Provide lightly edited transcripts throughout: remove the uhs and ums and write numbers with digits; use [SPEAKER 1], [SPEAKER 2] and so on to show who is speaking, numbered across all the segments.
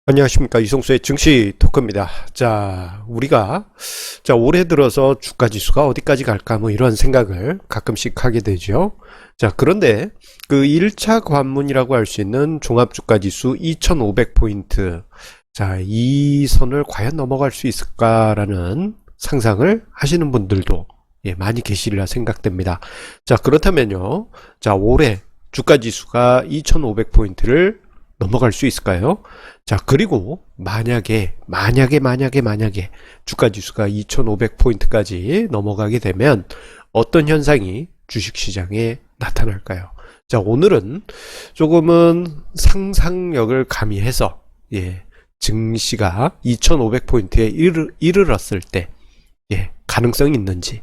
[SPEAKER 1] 안녕하십니까, 이성수의 증시 토크입니다. 우리가 올해 들어서 주가 지수가 어디까지 갈까 뭐 이런 생각을 가끔씩 하게 되죠. 그런데 그 1차 관문이라고 할 수 있는 종합주가 지수 2500포인트, 이 선을 과연 넘어갈 수 있을까라는 상상을 하시는 분들도 많이 계시리라 생각됩니다. 그렇다면요, 올해 주가 지수가 2500포인트를 넘어갈 수 있을까요? 그리고 만약에 주가 지수가 2500포인트까지 넘어가게 되면 어떤 현상이 주식시장에 나타날까요? 오늘은 조금은 상상력을 가미해서 증시가 2500포인트에 이르렀을 때 가능성이 있는지,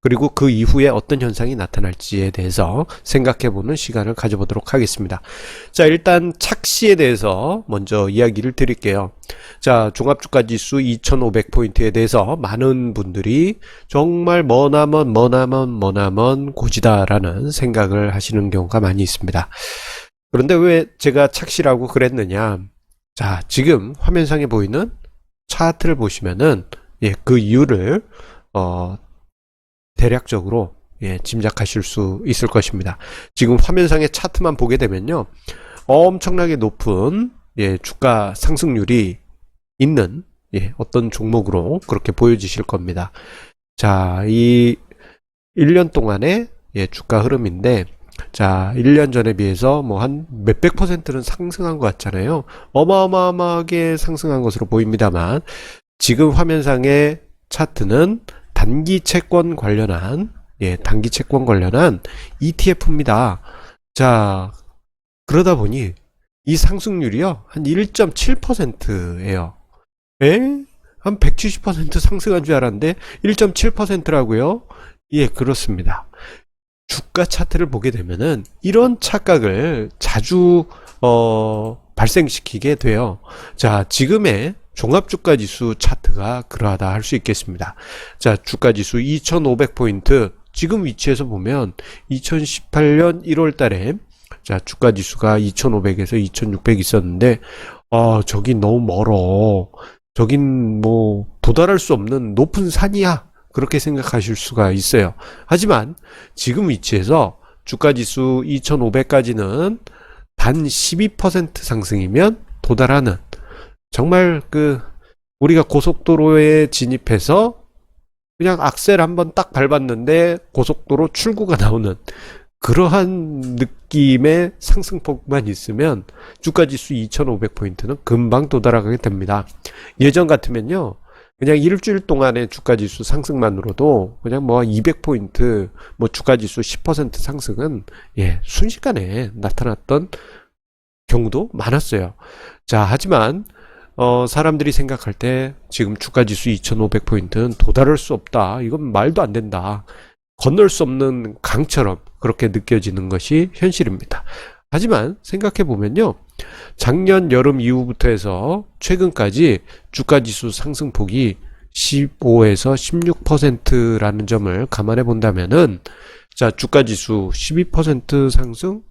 [SPEAKER 1] 그리고 그 이후에 어떤 현상이 나타날지에 대해서 생각해보는 시간을 가져보도록 하겠습니다. 일단 착시에 대해서 먼저 이야기를 드릴게요. 종합주가지수 2500포인트에 대해서 많은 분들이 정말 머나먼 고지다라는 생각을 하시는 경우가 많이 있습니다. 그런데 왜 제가 착시라고 그랬느냐? 지금 화면상에 보이는 차트를 보시면은 그 이유를 대략적으로 짐작하실 수 있을 것입니다. 지금 화면상의 차트만 보게 되면요, 엄청나게 높은 주가 상승률이 있는 어떤 종목으로 그렇게 보여지실 겁니다. 이 1년 동안의 주가 흐름인데, 1년 전에 비해서 뭐 한 몇백 퍼센트는 상승한 것 같잖아요. 어마어마하게 상승한 것으로 보입니다만, 지금 화면상의 차트는 단기 채권 관련한 ETF입니다. 그러다 보니 이 상승률이요, 한 1.7%예요. 한 170% 상승한 줄 알았는데 1.7%라고요? 그렇습니다. 주가 차트를 보게 되면은 이런 착각을 자주 발생시키게 돼요. 지금의 종합주가지수 차트가 그러하다 할 수 있겠습니다. 주가지수 2500포인트, 지금 위치에서 보면 2018년 1월 달에 주가지수가 2500에서 2600 있었는데, 저긴 너무 멀어, 저긴 뭐 도달할 수 없는 높은 산이야, 그렇게 생각하실 수가 있어요. 하지만 지금 위치에서 주가지수 2500까지는 단 12% 상승이면 도달하는, 정말 우리가 고속도로에 진입해서 그냥 악셀 한번 딱 밟았는데 고속도로 출구가 나오는 그러한 느낌의 상승폭만 있으면 주가지수 2500포인트는 금방 도달하게 됩니다. 예전 같으면요, 그냥 일주일 동안의 주가지수 상승만으로도 그냥 뭐 200포인트, 뭐 주가지수 10% 상승은 순식간에 나타났던 경우도 많았어요. 하지만 사람들이 생각할 때 지금 주가지수 2500포인트는 도달할 수 없다, 이건 말도 안 된다, 건널 수 없는 강처럼 그렇게 느껴지는 것이 현실입니다. 하지만 생각해보면요, 작년 여름 이후부터 해서 최근까지 주가지수 상승폭이 15에서 16%라는 점을 감안해 본다면은, 주가지수 12% 상승?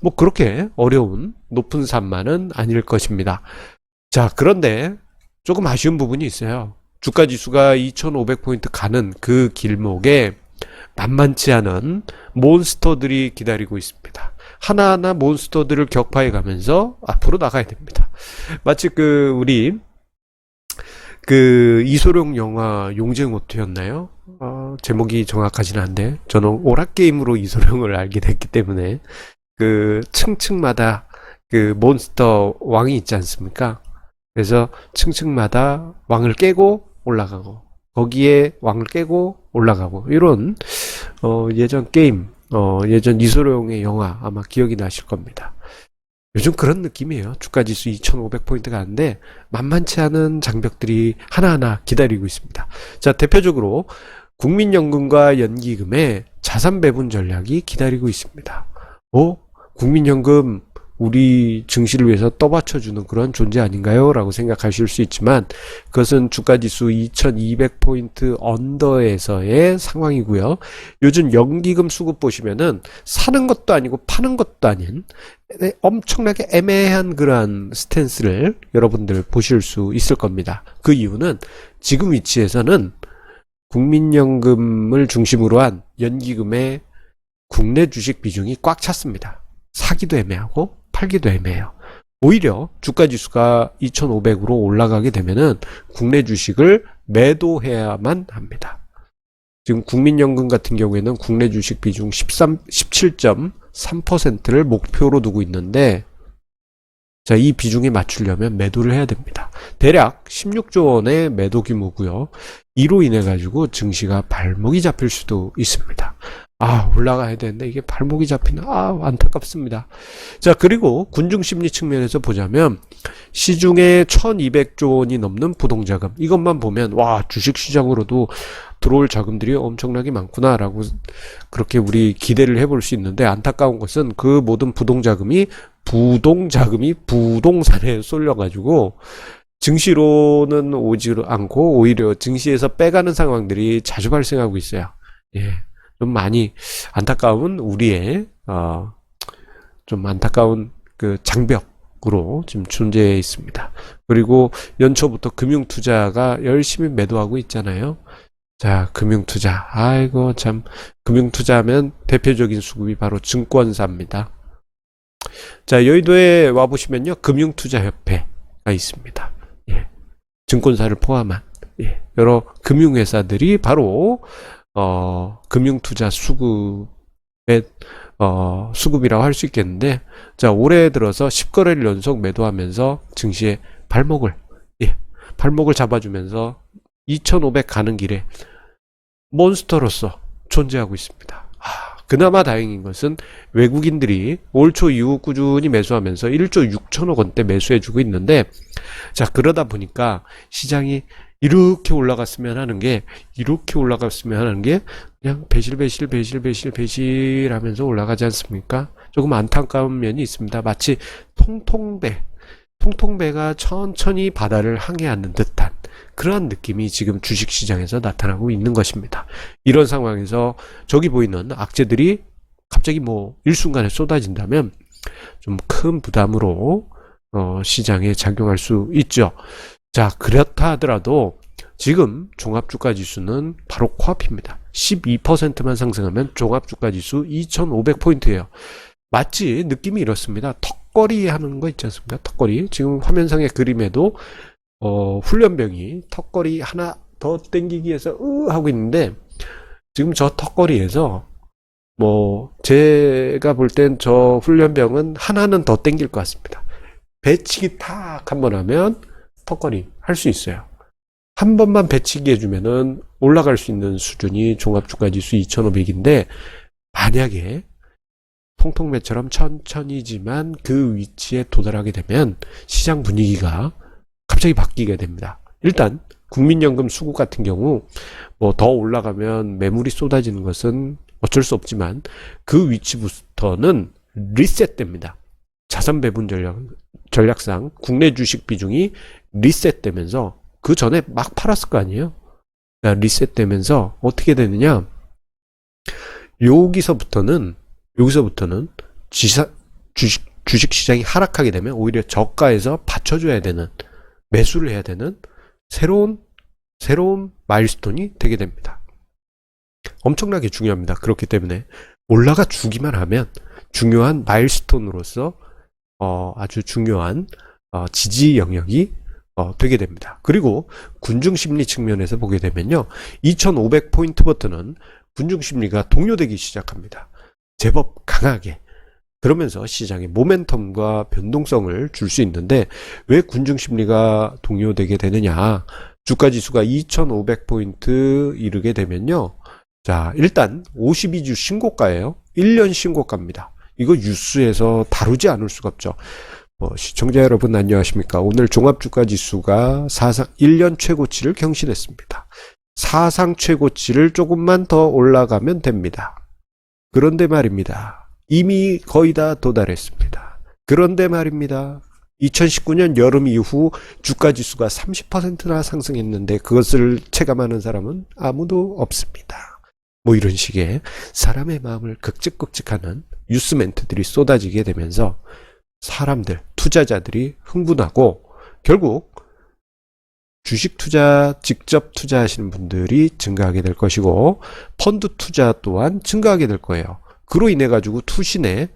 [SPEAKER 1] 뭐 그렇게 어려운 높은 산만은 아닐 것입니다. 그런데 조금 아쉬운 부분이 있어요. 주가지수가 2500포인트 가는 그 길목에 만만치 않은 몬스터들이 기다리고 있습니다. 하나하나 몬스터들을 격파해 가면서 앞으로 나가야 됩니다. 마치 우리 이소룡 영화 용쟁호투였나요? 제목이 정확하진 않은데, 저는 오락게임으로 이소룡을 알게 됐기 때문에 층층마다 몬스터 왕이 있지 않습니까? 그래서 층층마다 왕을 깨고 올라가고, 거기에 왕을 깨고 올라가고, 이런 예전 게임, 예전 이소룡의 영화 아마 기억이 나실 겁니다. 요즘 그런 느낌이에요. 주가지수 2500포인트 가는데 만만치 않은 장벽들이 하나하나 기다리고 있습니다. 대표적으로 국민연금과 연기금의 자산 배분 전략이 기다리고 있습니다. 국민연금 우리 증시를 위해서 떠받쳐주는 그런 존재 아닌가요? 라고 생각하실 수 있지만 그것은 주가지수 2200포인트 언더에서의 상황이고요. 요즘 연기금 수급 보시면은 사는 것도 아니고 파는 것도 아닌 엄청나게 애매한 그러한 스탠스를 여러분들 보실 수 있을 겁니다. 그 이유는 지금 위치에서는 국민연금을 중심으로 한 연기금의 국내 주식 비중이 꽉 찼습니다. 사기도 애매하고 팔기도 애매해요. 오히려 주가지수가 2500으로 올라가게 되면은 국내 주식을 매도해야만 합니다. 지금 국민연금 같은 경우에는 국내 주식 비중 17.3%를 목표로 두고 있는데 자, 이 비중에 맞추려면 매도를 해야 됩니다. 대략 16조 원의 매도 규모고요. 이로 인해 가지고 증시가 발목이 잡힐 수도 있습니다. 아, 올라가야 되는데 이게 발목이 잡히나? 아, 안타깝습니다. 자, 그리고 군중심리 측면에서 보자면 시중에 1200조 원이 넘는 부동자금 이것만 보면 와, 주식시장으로도 들어올 자금들이 엄청나게 많구나라고 그렇게 우리 기대를 해볼 수 있는데 안타까운 것은 그 모든 부동자금이 부동산에 쏠려가지고 증시로는 오지 않고 오히려 증시에서 빼가는 상황들이 자주 발생하고 있어요. 예, 좀 많이 안타까운 우리의 좀 안타까운 그 장벽으로 지금 존재해 있습니다. 그리고 연초부터 금융투자가 열심히 매도하고 있잖아요. 자, 금융투자. 아이고 참, 금융투자하면 대표적인 수급이 바로 증권사입니다. 자, 여의도에 와보시면요, 금융투자협회가 있습니다. 예, 증권사를 포함한 여러 금융회사들이 바로 금융투자 수급의 수급이라고 할 수 있겠는데, 자, 올해 들어서 10거래를 연속 매도하면서 증시의 발목을 잡아주면서 2500 가는 길에 몬스터로서 존재하고 있습니다. 그나마 다행인 것은 외국인들이 올 초 이후 꾸준히 매수하면서 1조 6천억 원대 매수해주고 있는데, 자, 그러다 보니까 시장이 이렇게 올라갔으면 하는 게 그냥 배실 하면서 올라가지 않습니까? 조금 안타까운 면이 있습니다. 마치 통통배가 천천히 바다를 항해하는 듯한 그러한 느낌이 지금 주식시장에서 나타나고 있는 것입니다. 이런 상황에서 저기 보이는 악재들이 갑자기 뭐 일순간에 쏟아진다면 좀 큰 부담으로 시장에 작용할 수 있죠. 자, 그렇다 하더라도 지금 종합주가지수는 바로 코앞입니다. 12%만 상승하면 종합주가지수 2500포인트예요. 마치 느낌이 이렇습니다. 턱걸이 하는 거 있지 않습니까? 턱걸이. 지금 화면상의 그림에도 훈련병이 턱걸이 하나 더 당기기 위해서 하고 있는데, 지금 저 턱걸이에서 제가 볼 땐 저 훈련병은 하나는 더 당길 것 같습니다. 배치기 탁 한 번 하면 턱걸이 할 수 있어요. 한 번만 배치기 해주면은 올라갈 수 있는 수준이 종합주가지수 2500인데, 만약에 통통배처럼 천천히지만 그 위치에 도달하게 되면 시장 분위기가 갑자기 바뀌게 됩니다. 일단 국민연금 수급 같은 경우 더 올라가면 매물이 쏟아지는 것은 어쩔 수 없지만 그 위치부터는 리셋됩니다. 자산 배분 전략상 국내 주식 비중이 리셋되면서 그 전에 막 팔았을 거 아니에요. 그러니까 리셋되면서 어떻게 되느냐, 여기서부터는 주식시장이 하락하게 되면 오히려 저가에서 받쳐줘야 되는, 매수를 해야 되는 새로운 마일스톤이 되게 됩니다. 엄청나게 중요합니다. 그렇기 때문에 올라가 주기만 하면 중요한 마일스톤으로서 아주 중요한 지지 영역이 되게 됩니다. 그리고 군중심리 측면에서 보게 되면요, 2500포인트부터는 군중심리가 동요되기 시작합니다. 제법 강하게. 그러면서 시장에 모멘텀과 변동성을 줄 수 있는데, 왜 군중심리가 동요되게 되느냐, 주가지수가 2500포인트 이르게 되면요, 자, 일단 52주 신고가예요. 1년 신고가입니다. 이거 뉴스에서 다루지 않을 수가 없죠. 시청자 여러분 안녕하십니까. 오늘 종합주가지수가 사상 1년 최고치를 경신했습니다. 사상 최고치를 조금만 더 올라가면 됩니다. 그런데 말입니다, 이미 거의 다 도달했습니다. 그런데 말입니다. 2019년 여름 이후 주가 지수가 30%나 상승했는데 그것을 체감하는 사람은 아무도 없습니다. 뭐 이런 식의 사람의 마음을 극직극직하는 뉴스 멘트들이 쏟아지게 되면서 사람들, 투자자들이 흥분하고 결국 주식 투자, 직접 투자하시는 분들이 증가하게 될 것이고 펀드 투자 또한 증가하게 될 거예요. 그로 인해 가지고 투신의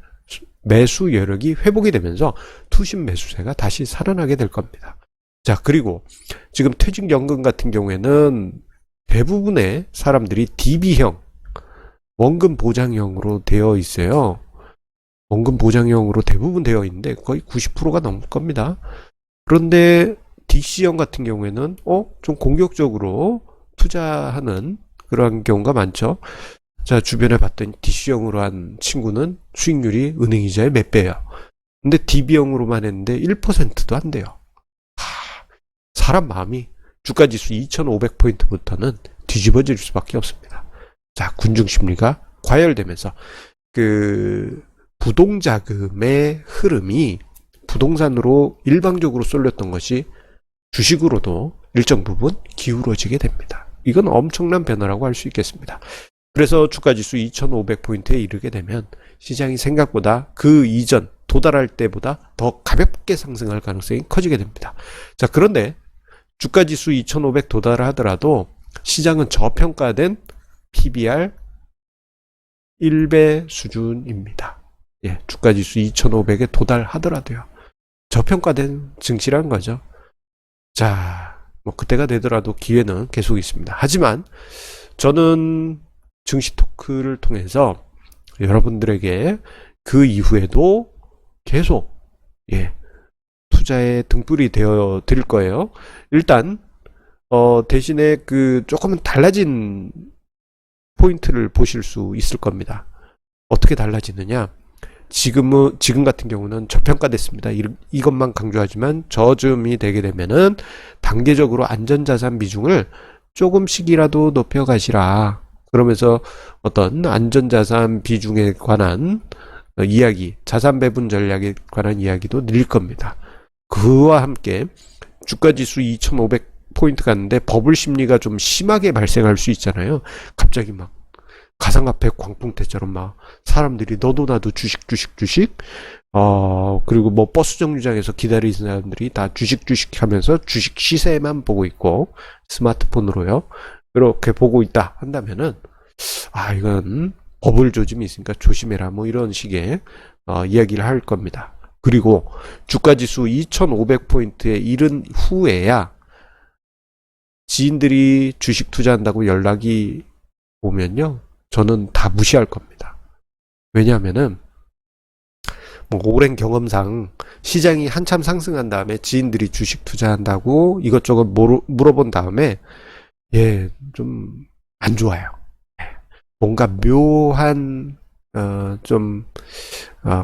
[SPEAKER 1] 매수 여력이 회복이 되면서 투신 매수세가 다시 살아나게 될 겁니다. 자, 그리고 지금 퇴직연금 같은 경우에는 대부분의 사람들이 DB형, 원금 보장형으로 되어 있어요. 원금 보장형으로 대부분 되어 있는데 거의 90%가 넘을 겁니다. 그런데 DC형 같은 경우에는 좀 공격적으로 투자하는 그런 경우가 많죠. 자, 주변에 봤더니 DC형으로 한 친구는 수익률이 은행이자의 몇 배예요. 근데 DB형으로만 했는데 1%도 안 돼요. 사람 마음이 주가지수 2500포인트부터는 뒤집어질 수밖에 없습니다. 자, 군중심리가 과열되면서 그 부동자금의 흐름이 부동산으로 일방적으로 쏠렸던 것이 주식으로도 일정 부분 기울어지게 됩니다. 이건 엄청난 변화라고 할 수 있겠습니다. 그래서 주가지수 2500포인트에 이르게 되면 시장이 생각보다 그 이전 도달할 때보다 더 가볍게 상승할 가능성이 커지게 됩니다. 자, 그런데 주가지수 2500 도달하더라도 시장은 저평가된 PBR 1배 수준입니다. 예, 주가지수 2500에 도달하더라도요. 저평가된 증시라는 거죠. 자, 뭐 그때가 되더라도 기회는 계속 있습니다. 하지만 저는 증시 토크를 통해서 여러분들에게 그 이후에도 계속 투자에 등불이 되어 드릴 거예요. 일단 대신에 그 조금은 달라진 포인트를 보실 수 있을 겁니다. 어떻게 달라지느냐? 지금 같은 경우는 저평가됐습니다. 이것만 강조하지만 저점이 되게 되면은 단계적으로 안전자산 비중을 조금씩이라도 높여가시라. 그러면서 어떤 안전자산 비중에 관한 이야기, 자산 배분 전략에 관한 이야기도 늘 겁니다. 그와 함께 주가지수 2500포인트 갔는데 버블 심리가 좀 심하게 발생할 수 있잖아요. 갑자기 막 가상화폐 광풍태처럼 막 사람들이 너도 나도 주식 그리고 뭐 버스 정류장에서 기다리는 사람들이 다 주식 하면서 주식 시세만 보고 있고 스마트폰으로요. 이렇게 보고 있다 한다면은 이건 버블 조짐이 있으니까 조심해라 뭐 이런 식의 이야기를 할 겁니다. 그리고 주가지수 2500포인트에 이른 후에야 지인들이 주식 투자한다고 연락이 오면요, 저는 다 무시할 겁니다. 왜냐하면은 뭐 오랜 경험상 시장이 한참 상승한 다음에 지인들이 주식 투자한다고 이것저것 물어본 다음에 좀 안 좋아요. 뭔가 묘한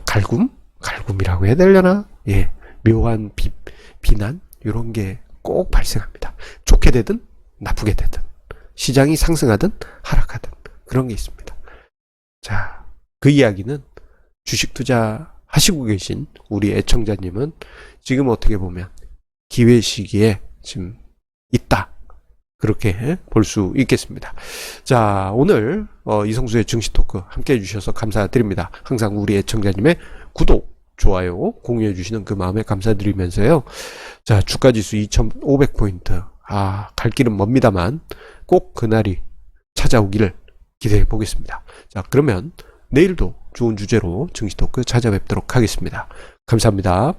[SPEAKER 1] 갈굼이라고 해야 되려나? 묘한 비난 이런 게 꼭 발생합니다. 좋게 되든 나쁘게 되든 시장이 상승하든 하락하든 그런 게 있습니다. 자, 그 이야기는 주식 투자 하시고 계신 우리 애청자님은 지금 어떻게 보면 기회 시기에 지금 있다. 그렇게 볼 수 있겠습니다. 자, 오늘 이성수의 증시 토크 함께 해주셔서 감사드립니다. 항상 우리 애청자님의 구독, 좋아요, 공유해 주시는 그 마음에 감사드리면서요. 자, 주가지수 2500포인트. 갈 길은 멉니다만 꼭 그날이 찾아오기를 기대해 보겠습니다. 자, 그러면 내일도 좋은 주제로 증시 토크 찾아뵙도록 하겠습니다. 감사합니다.